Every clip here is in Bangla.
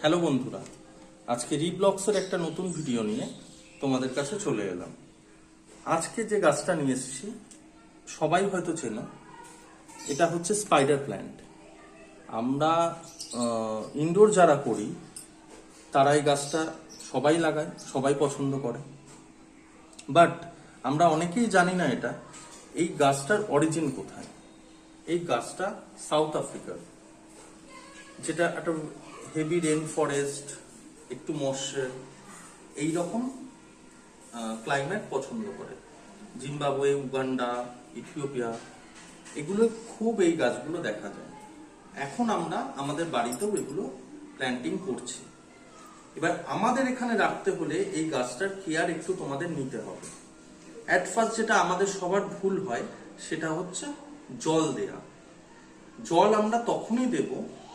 হ্যালো বন্ধুরা, আজকে রিব্লগসের একটা নতুন ভিডিও নিয়ে তোমাদের কাছে চলে এলাম। আজকে যে গাছটা নিয়ে এসেছি সবাই হয়তো চেনো, এটা হচ্ছে স্পাইডার প্ল্যান্ট। আমরা ইনডোর যারা করি তারা এই গাছটা সবাই লাগায়, সবাই পছন্দ করে। বাট আমরা অনেকেই জানি না এই গাছটার অরিজিন কোথায়। এই গাছটা সাউথ আফ্রিকার, যেটা একটা হেভি রেন ফরেস্ট, একটু ময়েশ্চার, এইরকম ক্লাইমেট পছন্দ করে। জিম্বাবুয়ে, উগান্ডা, ইথিওপিয়া, এগুলো খুব এই গাছগুলো দেখা যায়। এখন আমরা আমাদের বাড়িতেও এগুলো প্ল্যান্টিং করছি। এবার আমাদের এখানে রাখতে হলে এই গাছটার কেয়ার একটু তোমাদের নিতে হবে। অ্যাট ফার্স্ট যেটা আমাদের সবার ভুল হয় সেটা হচ্ছে জল দেয়া। জল আমরা তখনই দেব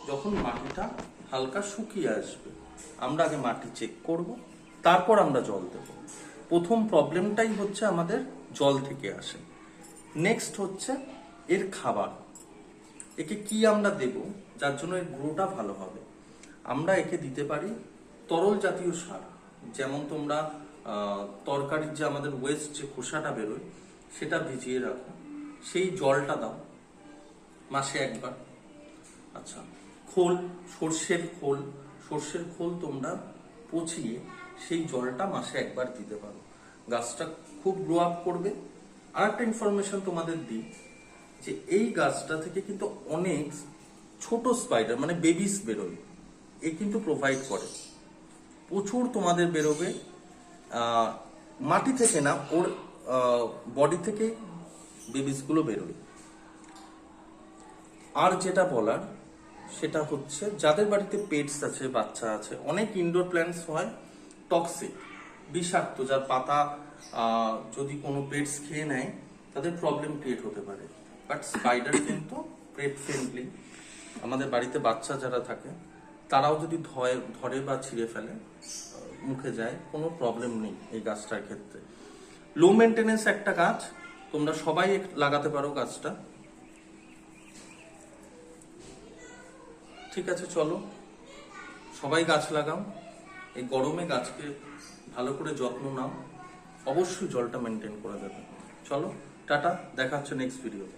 যখন মাটিটা হালকা শুকিয়ে আসবে। আমরা আগে মাটি চেক করব, তারপর আমরা জল দেব। প্রথম প্রবলেমটাই হচ্ছে আমাদের জল থেকে আসে। নেক্সট হচ্ছে এর খাবার। একে কি আমরা দেব যার জন্য এর গ্রোটা ভালো হবে। আমরা একে দিতে পারি তরল জাতীয় সার, যেমন তোমরা তরকারির যে আমাদের ওয়েস্ট যে খোসাটা বেরোয় সেটা ভিজিয়ে রাখো, সেই জলটা দাও মাসে একবার। আচ্ছা, খোল, সর্ষের খোল তোমরা পচিয়ে সেই জলটা মাসে একবার দিতে পারো। গাছটা খুব গ্রো আপ করবে। আর একটা ইনফরমেশন তোমাদের দিই যে এই গাছটা থেকে কিন্তু অনেক ছোট স্পাইডার মানে বেবিস বেরোয়, এ কিন্তু প্রোভাইড করে। প্রচুর তোমাদের বেরোবে, মাটি থেকে না, ওর বডি থেকে বেবিসগুলো বেরোয়। আর যেটা বলার সেটা হচ্ছে যাদের বাড়িতে পেটস আছে, বাচ্চা আছে, অনেক ইনডোর প্ল্যান্টস হয় টক্সিক, বিষাক্ত, যার পাতা যদি কোনো পেটস খেয়ে নেয় তাদের প্রবলেম ক্রিয়েট হতে পারে। বাট স্পাইডার কিন্তু পেট ফ্রেন্ডলি। আমাদের বাড়িতে বাচ্চা যারা থাকে তারাও যদি ধরে বা ছিঁড়ে ফেলে, মুখে যায়, কোনো প্রবলেম নেই এই গাছটার ক্ষেত্রে। লো মেনটেনেন্স একটা গাছ, তোমরা সবাই লাগাতে পারো গাছটা। ঠিক আছে, চলো সবাই গাছ লাগাও। এই গরমে গাছকে ভালো করে যত্ন নাও, অবশ্যই জলটা মেনটেন করে দেবে। চলো টাটা, দেখা হচ্ছে নেক্সট ভিডিওতে।